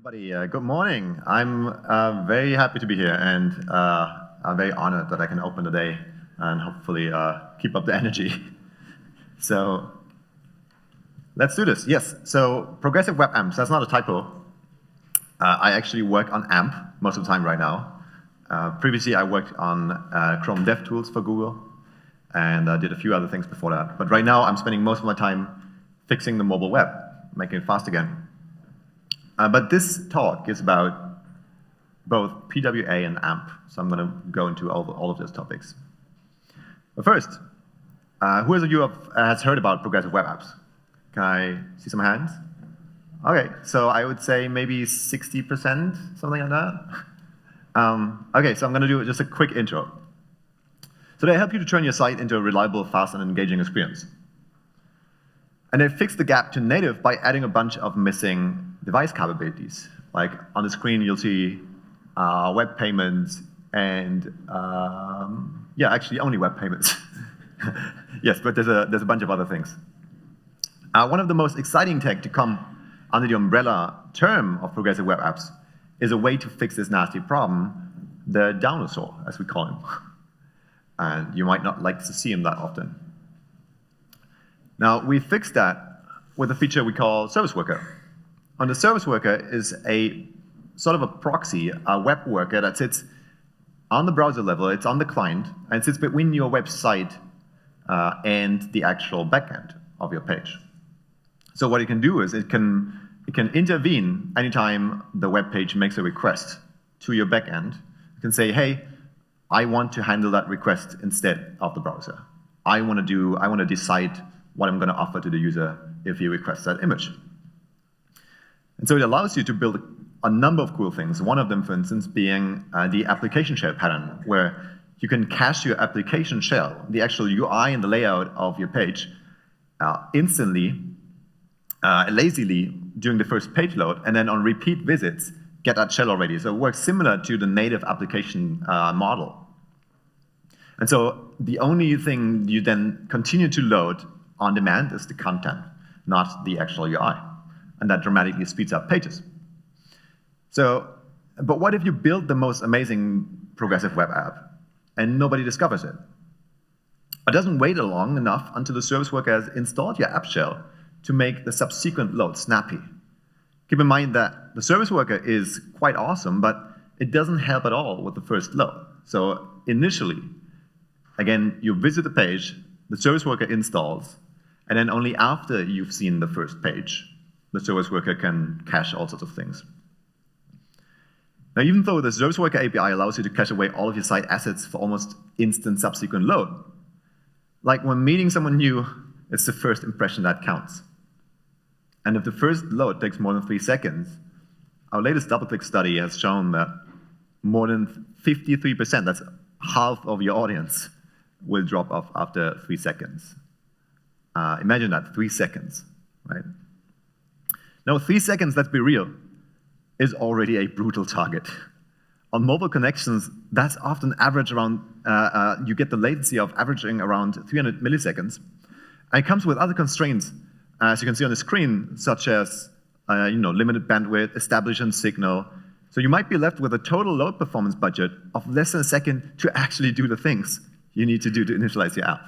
everybody. Good morning. I'm very happy to be here, and I'm very honored that I can open the day and hopefully keep up the energy. So let's do this. Yes, so progressive web amps, that's not a typo. I actually work on AMP most of the time right now. Previously, I worked on Chrome DevTools for Google, and I did a few other things before that. But right now, I'm spending most of my time fixing the mobile web, making it fast again. But this talk is about both PWA and AMP, so I'm going to go into all of those topics. But first, who of you has heard about progressive web apps? Can I see some hands? Okay, so I would say maybe 60%, something like that. Okay, so I'm going to do just a quick intro. So they help you to turn your site into a reliable, fast, and engaging experience. And they fix the gap to native by adding a bunch of missing device capabilities. Like on the screen, you'll see web payments and, yeah, actually only web payments. Yes, but there's a bunch of other things. One of the most exciting tech to come under the umbrella term of progressive web apps is a way to fix this nasty problem, the dinosaur, as we call him. And you might not like to see him that often. Now, we fixed that with a feature we call Service Worker. And the Service Worker is a sort of a proxy, a web worker that sits on the browser level, it's on the client, and it sits between your website and the actual backend of your page. So what it can do is it can intervene anytime the web page makes a request to your backend. It can say, hey, I want to handle that request instead of the browser. I want to decide what I'm going to offer to the user if he requests that image. And so it allows you to build a number of cool things. One of them, for instance, being the application shell pattern, where you can cache your application shell, the actual UI and the layout of your page, instantly, lazily during the first page load, and then on repeat visits, get that shell already. So it works similar to the native application model. And so the only thing you then continue to load on demand is the content, not the actual UI. And that dramatically speeds up pages. So, but what if you build the most amazing progressive web app and nobody discovers it? It doesn't wait long enough until the service worker has installed your app shell to make the subsequent load snappy. Keep in mind that the service worker is quite awesome, but it doesn't help at all with the first load. So initially, again, you visit the page, the service worker installs, and then only after you've seen the first page, the service worker can cache all sorts of things. Now, even though the service worker API allows you to cache away all of your site assets for almost instant subsequent load, like when meeting someone new, it's the first impression that counts. And if the first load takes more than 3 seconds, our latest double-click study has shown that more than 53%, that's half of your audience, will drop off after 3 seconds. Imagine that, 3 seconds, right? Now, 3 seconds, let's be real, is already a brutal target. On mobile connections, that's often average around, you get the latency of averaging around 300 milliseconds. And it comes with other constraints, as you can see on the screen, such as limited bandwidth, establishment signal. So you might be left with a total load performance budget of less than a second to actually do the things you need to do to initialize your app.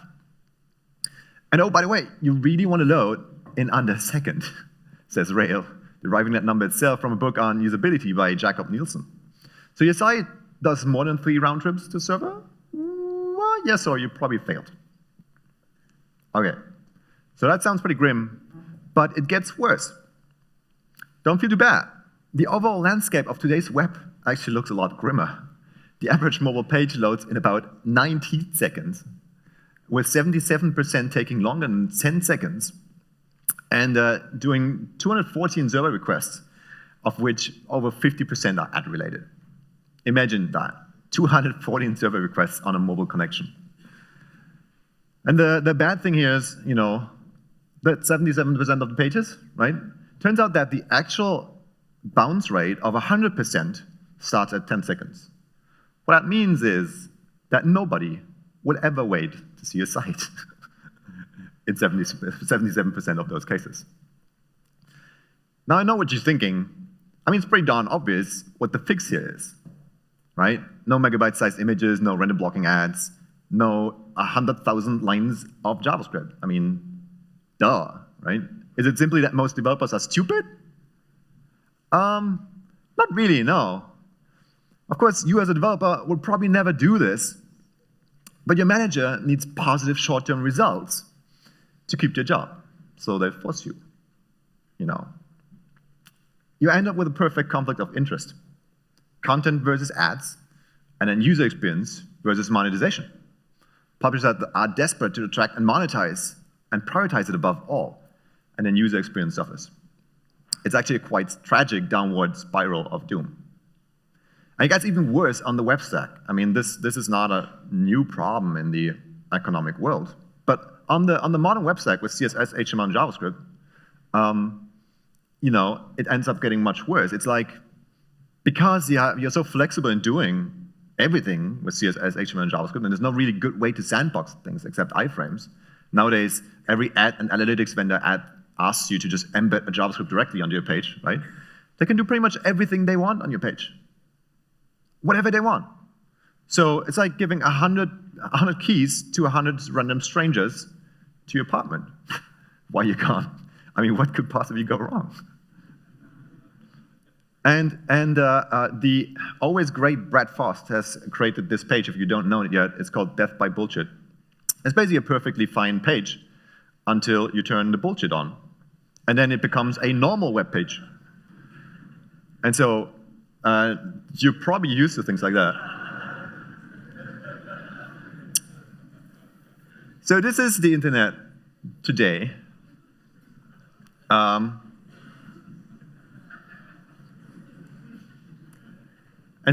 And oh, by the way, you really want to load in under a second, says Rail, deriving that number itself from a book on usability by Jacob Nielsen. So your site does more than 3 round trips to server? Well, yes, or you probably failed. Okay, so that sounds pretty grim, but it gets worse. Don't feel too bad. The overall landscape of today's web actually looks a lot grimmer. The average mobile page loads in about 19 seconds, with 77% taking longer than 10 seconds, and doing 214 server requests, of which over 50% are ad-related. Imagine that, 214 server requests on a mobile connection. And the bad thing here is, that 77% of the pages, right? Turns out that the actual bounce rate of 100% starts at 10 seconds. What that means is that nobody will ever wait to see your site in 77% of those cases. Now, I know what you're thinking. I mean, it's pretty darn obvious what the fix here is, right? No megabyte-sized images, no random blocking ads, no 100,000 lines of JavaScript. I mean, duh, right? Is it simply that most developers are stupid? Not really, no. Of course, you as a developer would probably never do this, but your manager needs positive short-term results to keep their job, so they force you, you know. You end up with a perfect conflict of interest. Content versus ads, and then user experience versus monetization. Publishers are desperate to attract and monetize and prioritize it above all, and then user experience suffers. It's actually a quite tragic downward spiral of doom. And it gets even worse on the web stack. I mean, this is not a new problem in the economic world. But on the modern web stack with CSS, HTML, and JavaScript, you know, it ends up getting much worse. It's like, because you're so flexible in doing everything with CSS, HTML, and JavaScript, and there's no really good way to sandbox things except iframes. Nowadays, every ad and analytics vendor asks you to just embed a JavaScript directly onto your page, right? They can do pretty much everything they want on your page. Whatever they want. So it's like giving 100 keys to 100 random strangers to your apartment. Why you can't? I mean, what could possibly go wrong? And the always great Brad Fost has created this page. If you don't know it yet, it's called Death by Bullshit. It's basically a perfectly fine page until you turn the bullshit on. And then it becomes a normal web page. And so you're probably used to things like that. So this is the internet today. And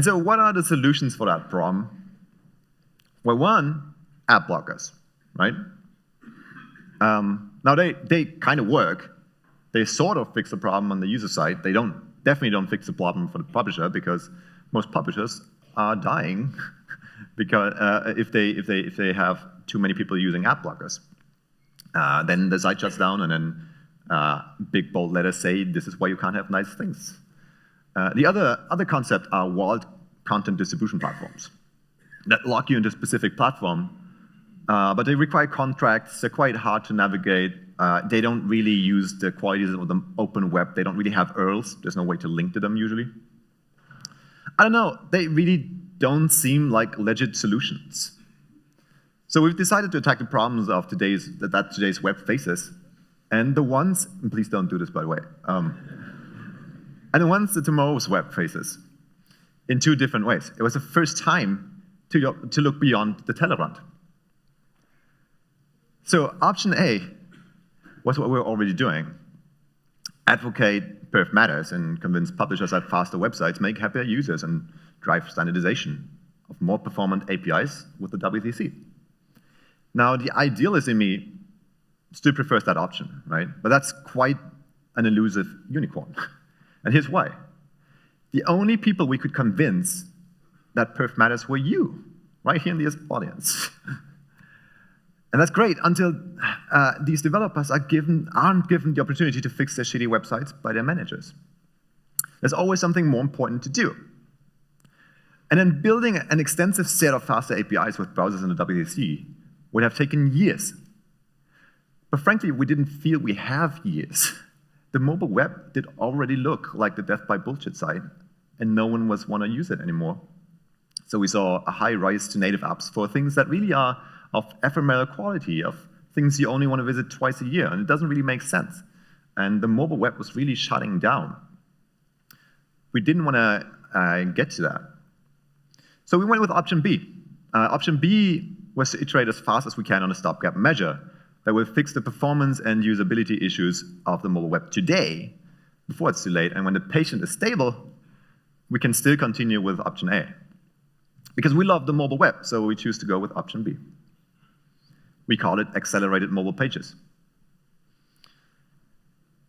so what are the solutions for that problem? Well, one, ad blockers, right? Now they kind of work. They sort of fix the problem on the user side. They definitely don't fix the problem for the publisher, because most publishers are dying because if they have too many people using ad blockers. Then the site shuts down, and then big bold letters say this is why you can't have nice things. The other concept are walled content distribution platforms that lock you into a specific platform, but they require contracts. They're quite hard to navigate. They don't really use the qualities of the open web. They don't really have URLs. There's no way to link to them usually. I don't know. They really don't seem like legit solutions. So we've decided to attack the problems of today's web faces, and the ones, and please don't do this by the way, and the ones that tomorrow's web faces in two different ways. It was the first time to look beyond the tellerrand. So option A was what we're already doing. Advocate perf matters and convince publishers that faster websites make happier users and drive standardization of more performant APIs with the WCC. Now, the idealist in me still prefers that option, right? But that's quite an elusive unicorn. And here's why. The only people we could convince that perf matters were you, right here in this audience. And that's great until these developers aren't given the opportunity to fix their shitty websites by their managers. There's always something more important to do. And then building an extensive set of faster APIs with browsers in the WCC would have taken years. But frankly, we didn't feel we have years. The mobile web did already look like the Death by Bullshit site, and no one was want to use it anymore. So we saw a high rise to native apps for things that really are of ephemeral quality, of things you only want to visit twice a year, and it doesn't really make sense. And the mobile web was really shutting down. We didn't want to get to that. So we went with option B. Option B was to iterate as fast as we can on a stopgap measure that will fix the performance and usability issues of the mobile web today, before it's too late. And when the patient is stable, we can still continue with option A. Because we love the mobile web, so we choose to go with option B. We call it accelerated mobile pages.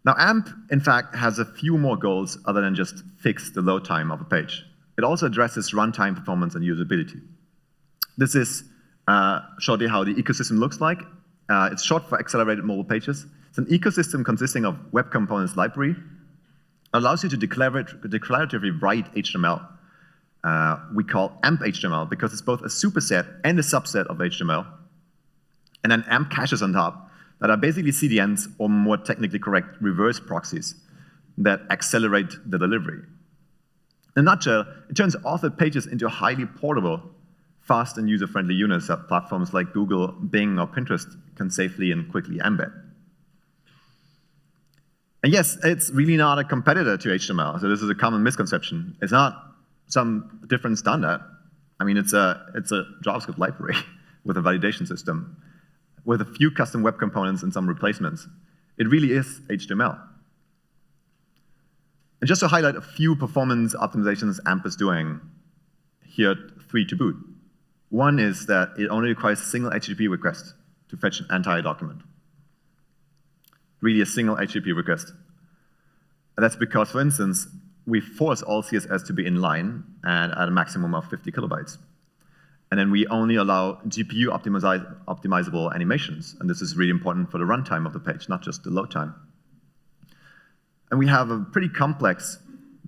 Now, AMP, in fact, has a few more goals other than just fix the load time of a page. It also addresses runtime performance and usability. This is shortly how the ecosystem looks like. It's short for accelerated mobile pages. It's an ecosystem consisting of web components library, allows you to declaratively write HTML. We call AMP HTML because it's both a superset and a subset of HTML. And then AMP caches on top that are basically CDNs, or more technically correct, reverse proxies that accelerate the delivery. In a nutshell, it turns authored pages into highly portable, fast and user-friendly units that platforms like Google, Bing, or Pinterest can safely and quickly embed. And yes, it's really not a competitor to HTML. So this is a common misconception. It's not some different standard. I mean, it's a JavaScript library with a validation system, with a few custom web components and some replacements. It really is HTML. And just to highlight a few performance optimizations AMP is doing, here are 3 to boot. One is that it only requires a single HTTP request to fetch an entire document. Really a single HTTP request. And that's because, for instance, we force all CSS to be in line and at a maximum of 50 kilobytes. And then we only allow GPU optimizable animations. And this is really important for the runtime of the page, not just the load time. And we have a pretty complex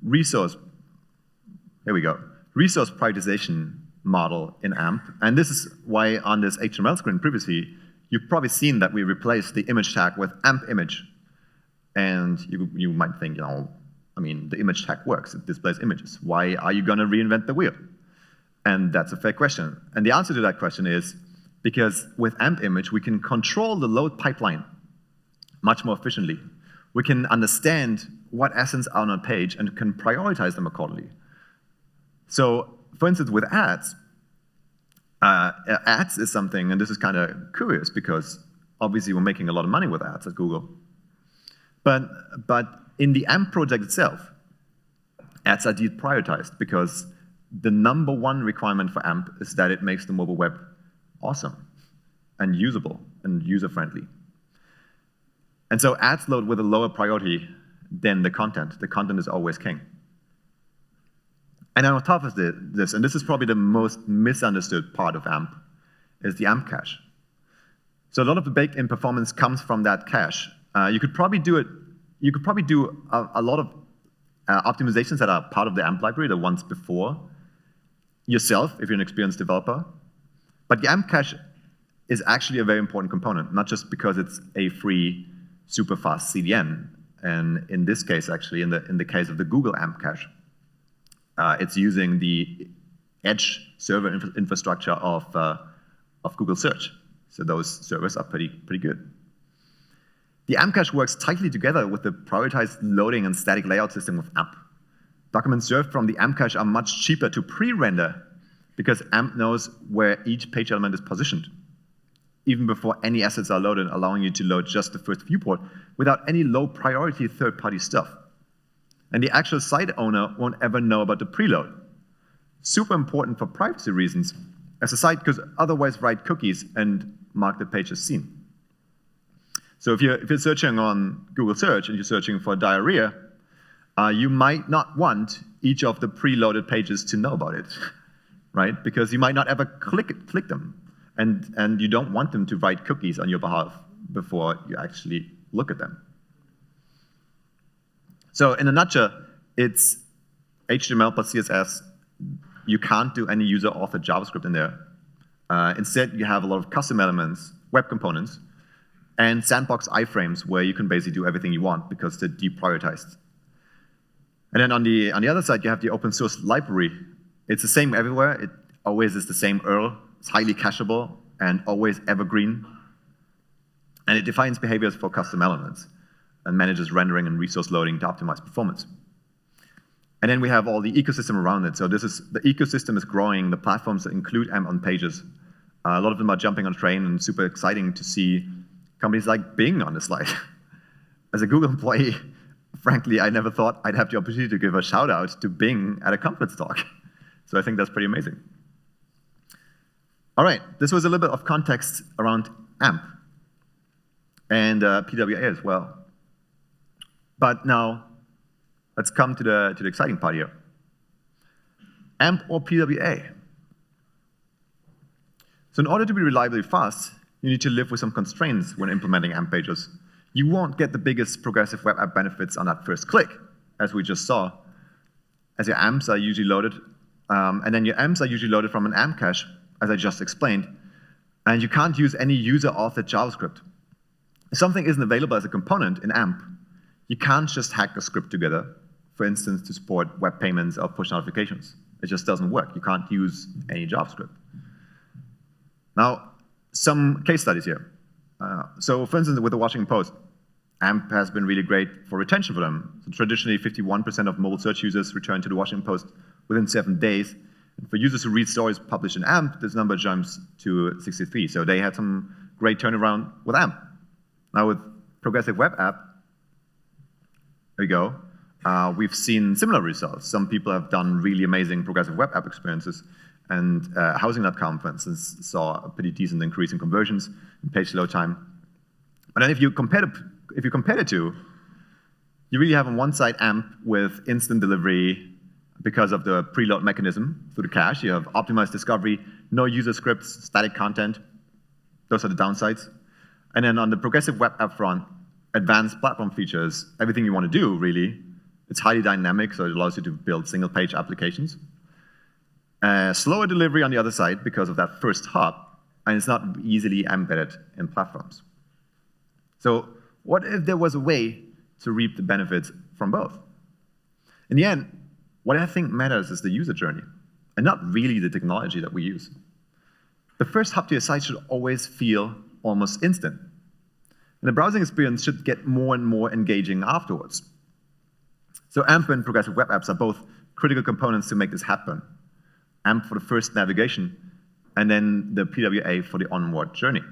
resource prioritization model in AMP. And this is why on this HTML screen previously, you've probably seen that we replaced the image tag with AMP image. And you might think, I mean, the image tag works. It displays images. Why are you going to reinvent the wheel? And that's a fair question. And the answer to that question is because with AMP image, we can control the load pipeline much more efficiently. We can understand what assets are on a page and can prioritize them accordingly. So, for instance, with ads, ads is something, and this is kind of curious because obviously we're making a lot of money with ads at Google. But in the AMP project itself, ads are deprioritized because the #1 requirement for AMP is that it makes the mobile web awesome and usable and user-friendly. And so ads load with a lower priority than the content. The content is always king. And then on top of this, and this is probably the most misunderstood part of AMP, is the AMP cache. So a lot of the baked-in performance comes from that cache. You could probably do a lot of optimizations that are part of the AMP library, the ones before, yourself, if you're an experienced developer. But the AMP cache is actually a very important component, not just because it's a free, super fast CDN. And in this case, actually, in the case of the Google AMP cache, it's using the edge server infrastructure of Google Search. So those servers are pretty good. The AMP cache works tightly together with the prioritized loading and static layout system of AMP. Documents served from the AMP cache are much cheaper to pre-render because AMP knows where each page element is positioned, even before any assets are loaded, allowing you to load just the first viewport without any low-priority third-party stuff. And the actual site owner won't ever know about the preload. Super important for privacy reasons, as the site could otherwise write cookies and mark the page as seen. So if you're searching on Google Search and you're searching for diarrhea, you might not want each of the preloaded pages to know about it, right? Because you might not ever click them. And you don't want them to write cookies on your behalf before you actually look at them. So in a nutshell, it's HTML plus CSS. You can't do any user-authored JavaScript in there. Instead, you have a lot of custom elements, web components, and sandbox iframes where you can basically do everything you want because they're deprioritized. And then on the other side, you have the open source library. It's the same everywhere. It always is the same URL. It's highly cacheable and always evergreen. And it defines behaviors for custom elements and manages rendering and resource loading to optimize performance. And then we have all the ecosystem around it. So the ecosystem is growing. The platforms that include AMP on pages, a lot of them are jumping on a train, and super exciting to see companies like Bing on the slide. As a Google employee, frankly, I never thought I'd have the opportunity to give a shout out to Bing at a conference talk. So I think that's pretty amazing. All right, this was a little bit of context around AMP and PWA as well. But now, let's come to the exciting part here. AMP or PWA? So in order to be reliably fast, you need to live with some constraints when implementing AMP pages. You won't get the biggest progressive web app benefits on that first click. as we just saw, as your amps are usually loaded, and then your amps are usually loaded from an amp cache, as I just explained, and you can't use any user-authored JavaScript. If something isn't available as a component in AMP, you can't just hack a script together, for instance, to support web payments or push notifications. It just doesn't work. You can't use any JavaScript. Now, some case studies here. So for instance, with the Washington Post, AMP has been really great for retention for them. So traditionally, 51% of mobile search users return to the Washington Post within 7 days. And for users who read stories published in AMP, this number jumps to 63. So they had some great turnaround with AMP. Now with Progressive Web App, there we go. We've seen similar results. Some people have done really amazing Progressive Web App experiences. And Housing.com, for instance, saw a pretty decent increase in conversions and page load time. But then if you compare the two, you really have on one side AMP with instant delivery because of the preload mechanism through the cache. You have optimized discovery, no user scripts, static content. Those are the downsides. And then on the Progressive Web App front, advanced platform features, everything you want to do, really. It's highly dynamic, so it allows you to build single-page applications. Slower delivery on the other side because of that first hop, and it's not easily embedded in platforms. So what if there was a way to reap the benefits from both? In the end, what I think matters is the user journey, and not really the technology that we use. The first hop to your site should always feel almost instant. And the browsing experience should get more and more engaging afterwards. So AMP and Progressive Web Apps are both critical components to make this happen. AMP for the first navigation, and then the PWA for the onward journey.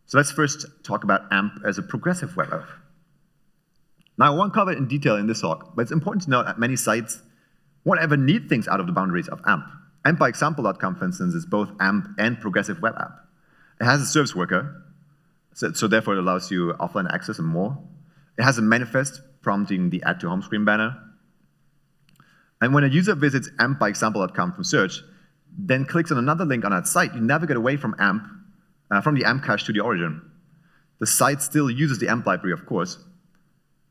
So let's first talk about AMP as a progressive web app. Now, I won't cover it in detail in this talk, but it's important to note that many sites won't ever need things out of the boundaries of AMP. AMPbyExample.com, for instance, is both AMP and progressive web app. It has a service worker, so therefore it allows you offline access and more. It has a manifest prompting the add to home screen banner. And when a user visits AMPbyExample.com from search, then clicks on another link on that site, you navigate away from AMP, from the AMP cache to the origin. The site still uses the AMP library, of course,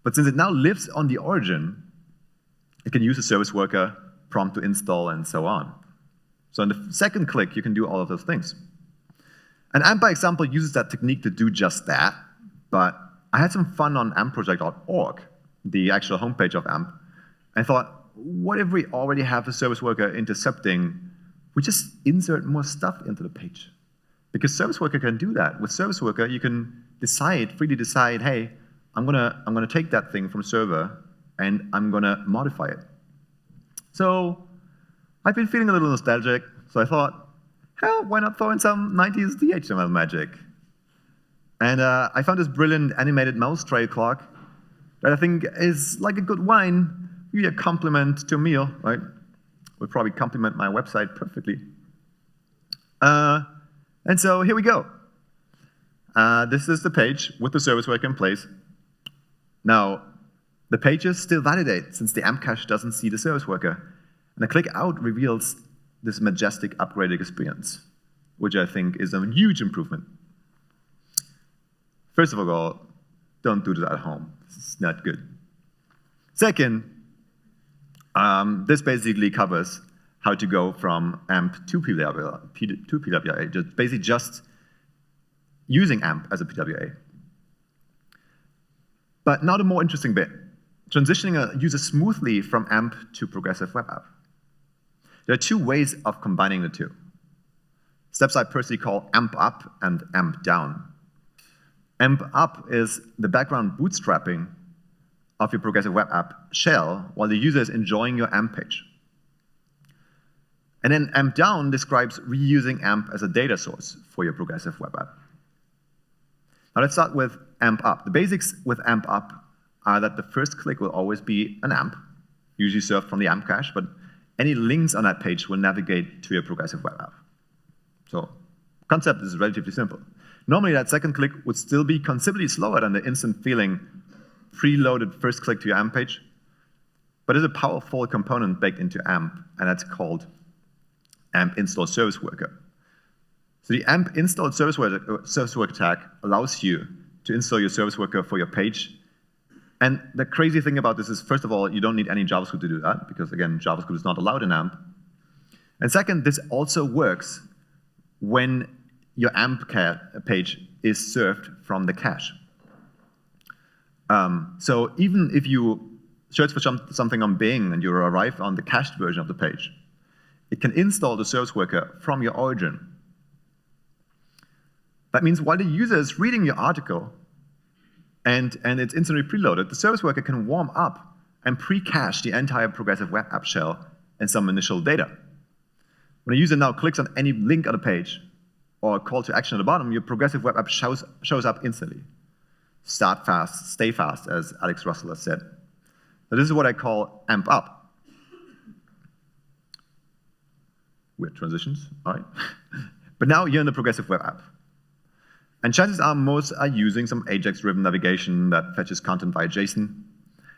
but since it now lives on the origin, it can use a service worker, prompt to install, and so on. So in the second click, you can do all of those things. And AMPbyExample uses that technique to do just that, but I had some fun on ampproject.org, the actual homepage of AMP, and I thought, what if we already have a service worker intercepting? We just insert more stuff into the page. Because service worker can do that. With service worker, you can freely decide, hey, I'm gonna take that thing from server and I'm gonna modify it. So I've been feeling a little nostalgic, so I thought, hell, why not throw in some 90s HTML magic? And I found this brilliant animated mouse trail clock that I think is like a good wine, really a compliment to a meal, right? Would probably complement my website perfectly. And so here we go. This is the page with the service worker in place. Now, the pages still validate since the AMP cache doesn't see the service worker. And a click out reveals this majestic upgraded experience, which I think is a huge improvement. First of all, don't do this at home. This is not good. Second, this basically covers how to go from AMP to PWA, just using AMP as a PWA. But now the more interesting bit, transitioning a user smoothly from AMP to progressive web app. There are two ways of combining the two. Steps I personally call AMP up and AMP down. AMP up is the background bootstrapping of your progressive web app shell while the user is enjoying your AMP page. And then AMP down describes reusing AMP as a data source for your progressive web app. Now let's start with AMP up. The basics with AMP up are that the first click will always be an AMP, usually served from the AMP cache, but any links on that page will navigate to your progressive web app. So concept is relatively simple. Normally that second click would still be considerably slower than the instant feeling preloaded first click to your AMP page, but there's a powerful component baked into AMP, and that's called AMP install service worker. So the AMP install service worker tag allows you to install your service worker for your page And the crazy thing about this is, first of all, you don't need any JavaScript to do that, because again, JavaScript is not allowed in AMP. And second, this also works when your AMP page is served from the cache. So even if you search for something on Bing and you arrive on the cached version of the page, it can install the service worker from your origin. That means while the user is reading your article and it's instantly preloaded, the service worker can warm up and pre-cache the entire progressive web app shell and some initial data. When a user now clicks on any link on the page or a call to action at the bottom, your progressive web app shows up instantly. Start fast, stay fast, as Alex Russell has said. So this is what I call AMP up. Weird transitions, all right. But now you're in the progressive web app. And chances are most are using some Ajax-driven navigation that fetches content via JSON.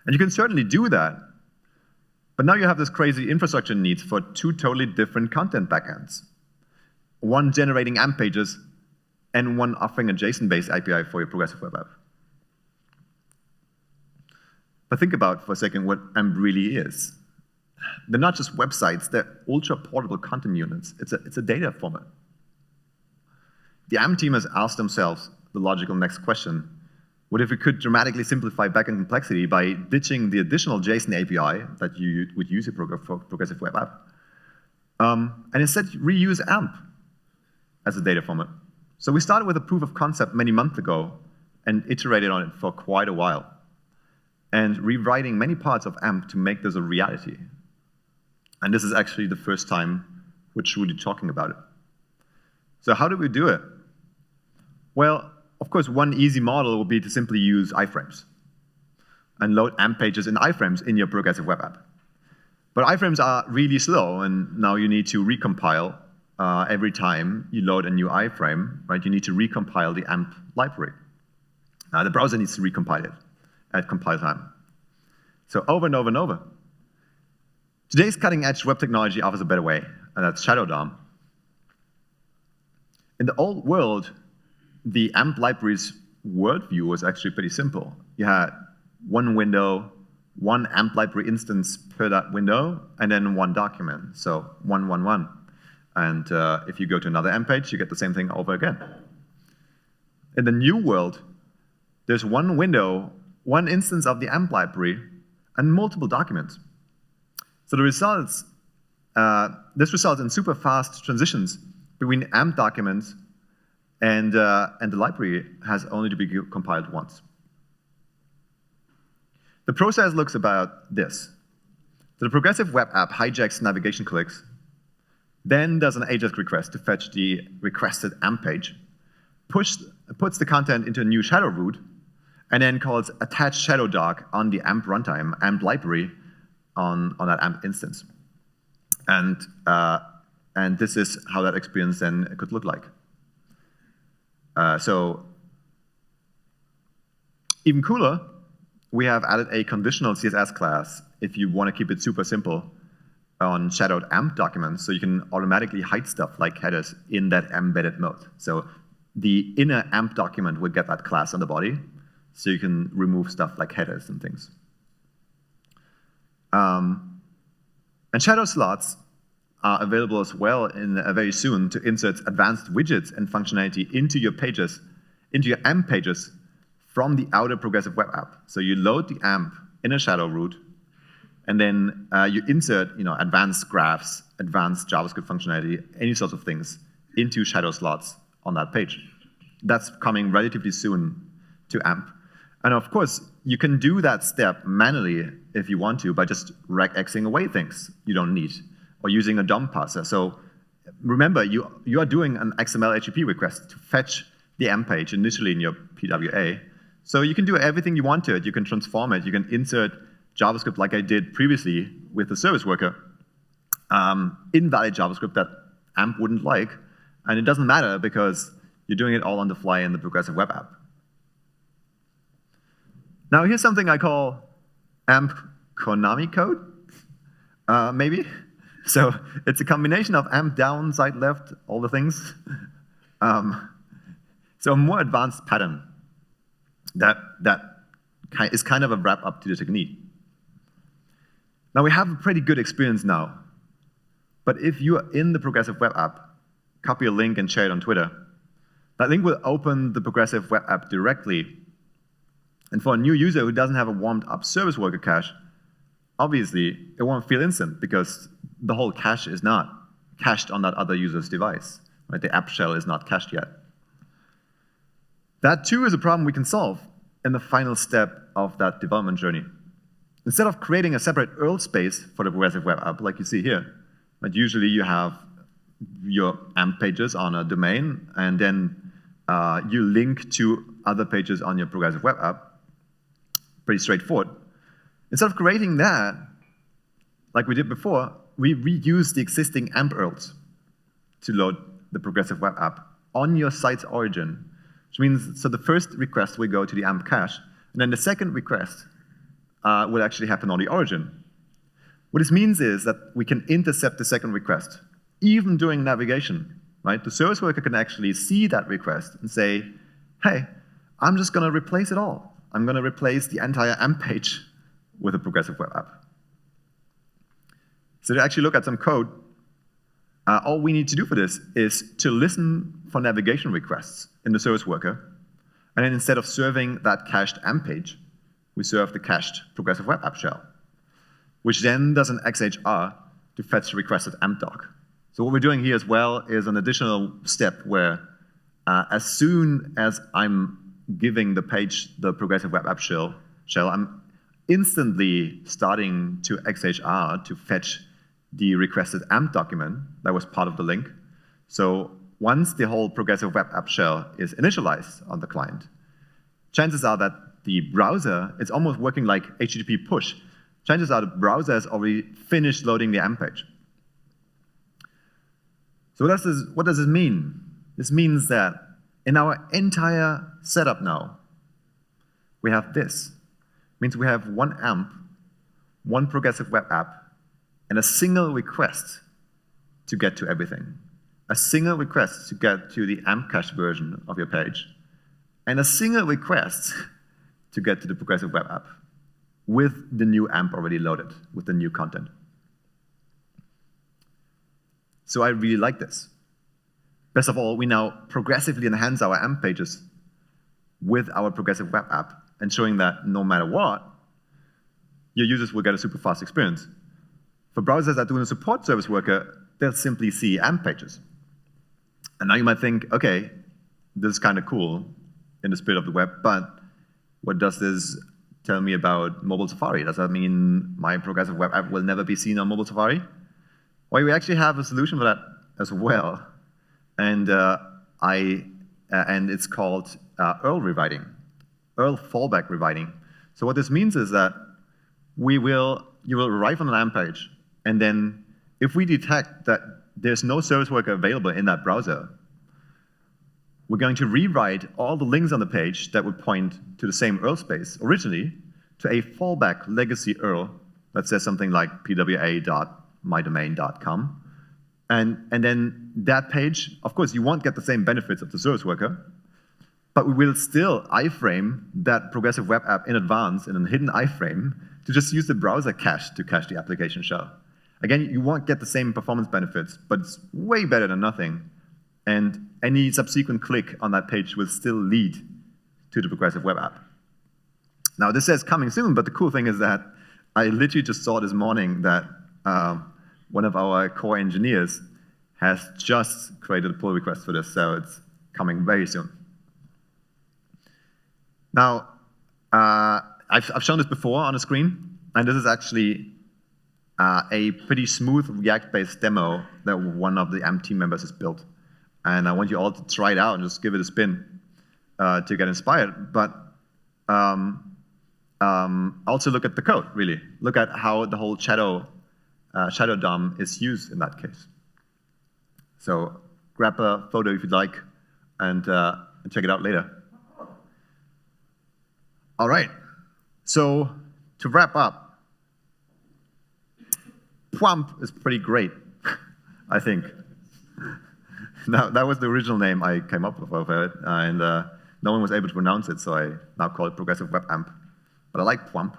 And you can certainly do that. But now you have this crazy infrastructure needs for two totally different content backends. One generating AMP pages, and one offering a JSON-based API for your progressive web app. But think about for a second what AMP really is. They're not just websites, they're ultra-portable content units. It's a data format. The AMP team has asked themselves the logical next question: what if we could dramatically simplify backend complexity by ditching the additional JSON API that you would use for progressive web app, and instead reuse AMP as a data format? So we started with a proof of concept many months ago and iterated on it for quite a while, and rewriting many parts of AMP to make this a reality. And this is actually the first time we're truly talking about it. So how do we do it? Well, of course, one easy model would be to simply use iframes and load AMP pages in iframes in your progressive web app. But iframes are really slow, and now you need to recompile every time you load a new iframe, right? You need to recompile the AMP library. The browser needs to recompile it at compile time. So over and over and over. Today's cutting-edge web technology offers a better way, and that's Shadow DOM. In the old world, the AMP library's worldview was actually pretty simple. You had one window, one AMP library instance per that window, and then one document. So 1, 1, 1. And if you go to another AMP page, you get the same thing over again. In the new world, there's one window, one instance of the AMP library, and multiple documents. So the results, this results in super fast transitions between AMP documents, and the library has only to be compiled once. The process looks about this. So the progressive web app hijacks navigation clicks, then does an AJAX request to fetch the requested AMP page, puts the content into a new shadow root, and then calls attach shadow doc on the AMP runtime, AMP library, on that AMP instance. And this is how that experience then could look like. So even cooler, we have added a conditional CSS class if you want to keep it super simple on shadowed AMP documents, so you can automatically hide stuff like headers in that embedded mode. So the inner AMP document will get that class on the body, so you can remove stuff like headers and things. And shadow slots are available as well very soon to insert advanced widgets and functionality into your pages, into your AMP pages from the outer progressive web app. So you load the AMP in a shadow root, and then you insert advanced graphs, advanced JavaScript functionality, any sorts of things into shadow slots on that page. That's coming relatively soon to AMP. And of course, you can do that step manually if you want to by just regexing away things you don't need, or using a DOM parser. So remember, you are doing an XML HTTP request to fetch the AMP page initially in your PWA. So you can do everything you want to it. You can transform it. You can insert JavaScript like I did previously with the service worker, invalid JavaScript that AMP wouldn't like. And it doesn't matter because you're doing it all on the fly in the progressive web app. Now here's something I call AMP Konami code, maybe. So it's a combination of AMP down, side left, all the things. So a more advanced pattern that is kind of a wrap up to the technique. Now we have a pretty good experience now. But if you are in the Progressive Web App, copy a link and share it on Twitter, that link will open the Progressive Web App directly. And for a new user who doesn't have a warmed up service worker cache, obviously it won't feel instant because the whole cache is not cached on that other user's device. Right? The app shell is not cached yet. That too is a problem we can solve in the final step of that development journey. Instead of creating a separate URL space for the Progressive Web App, like you see here, but usually you have your AMP pages on a domain, and then you link to other pages on your Progressive Web App. Pretty straightforward. Instead of creating that, like we did before, we reuse the existing AMP URLs to load the Progressive Web App on your site's origin. Which means, so the first request will go to the AMP cache, and then the second request will actually happen on the origin. What this means is that we can intercept the second request, even during navigation, right? The service worker can actually see that request and say, hey, I'm just going to replace it all. I'm going to replace the entire AMP page with a Progressive Web App. So to actually look at some code, all we need to do for this is to listen for navigation requests in the service worker, and then instead of serving that cached AMP page, we serve the cached Progressive Web App shell, which then does an XHR to fetch the requested AMP doc. So what we're doing here as well is an additional step where as soon as I'm giving the page the Progressive Web App shell, I'm instantly starting to XHR to fetch the requested AMP document that was part of the link. So once the whole Progressive Web App shell is initialized on the client, chances are that the browser is almost working like HTTP push. Chances are the browser has already finished loading the AMP page. So what does this mean? This means that in our entire setup now, we have this. It means we have one AMP, one Progressive Web App, and a single request to get to everything. A single request to get to the AMP cache version of your page, and a single request to get to the Progressive Web App with the new AMP already loaded, with the new content. So I really like this. Best of all, we now progressively enhance our AMP pages with our Progressive Web App, ensuring that no matter what, your users will get a super fast experience. For browsers that do a support service worker, they'll simply see AMP pages. And now you might think, okay, this is kind of cool in the spirit of the web, but what does this tell me about mobile Safari? Does that mean my Progressive Web App will never be seen on mobile Safari? Well, we actually have a solution for that as well. And it's called URL rewriting, URL fallback rewriting. So what this means is that you will arrive on an AMP page, and then if we detect that there's no service worker available in that browser, we're going to rewrite all the links on the page that would point to the same URL space originally to a fallback legacy URL that says something like pwa.mydomain.com. And then that page, of course, you won't get the same benefits of the service worker, but we will still iframe that Progressive Web App in advance in a hidden iframe to just use the browser cache to cache the application shell. Again, you won't get the same performance benefits, but it's way better than nothing. And any subsequent click on that page will still lead to the Progressive Web App. Now, this says coming soon, but the cool thing is that I literally just saw this morning that one of our core engineers has just created a pull request for this, so it's coming very soon. Now, I've shown this before on the screen, and this is actually a pretty smooth React-based demo that one of the AMP team members has built. And I want you all to try it out and just give it a spin to get inspired. But also look at the code, really. Look at how the whole shadow DOM is used in that case. So grab a photo if you'd like, and check it out later. All right. So to wrap up, PWAMP is pretty great, I think. Now, that was the original name I came up with of it, and no one was able to pronounce it, so I now call it Progressive Web Amp. but I like PWAMP.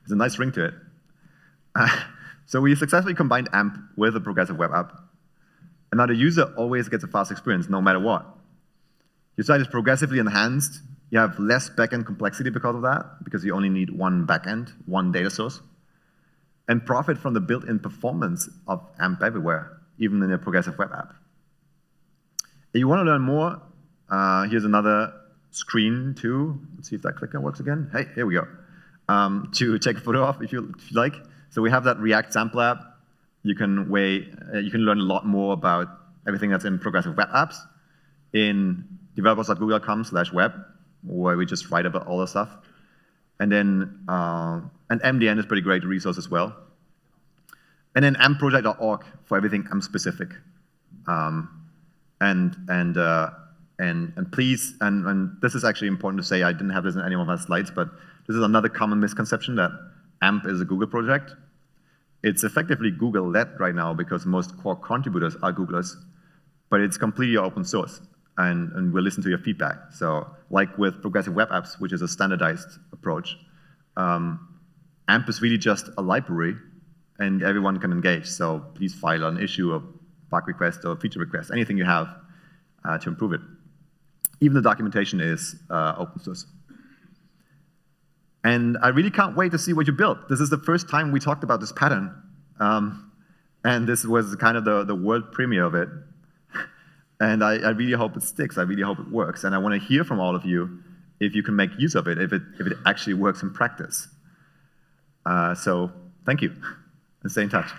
There's a nice ring to it. So we successfully combined AMP with a progressive web app. And now the user always gets a fast experience, no matter what. Your site is progressively enhanced. You have less backend complexity because of that, because you only need one backend, one data source, and profit from the built-in performance of AMP everywhere, even in a progressive web app. If you want to learn more, here's another screen too. Let's see if that clicker works again. Hey, here we go. To take a photo of if you like. So we have that React sample app. You can learn a lot more about everything that's in progressive web apps in developers.google.com/web, where we just write about all the stuff. And then and MDN is pretty great resource as well. And then ampproject.org for everything AMP specific. And please, and this is actually important to say, I didn't have this in any of my slides, but this is another common misconception that AMP is a Google project. It's effectively Google-led right now because most core contributors are Googlers, but it's completely open source, and we'll listen to your feedback. So like with progressive web apps, which is a standardized approach, AMP is really just a library, and everyone can engage. So please file an issue, a bug request, or feature request, anything you have to improve it. Even the documentation is open source. And I really can't wait to see what you built. This is the first time we talked about this pattern. And this was kind of the world premiere of it. And I really hope it sticks. I really hope it works. And I want to hear from all of you if you can make use of it, if it actually works in practice. So thank you, and stay in touch.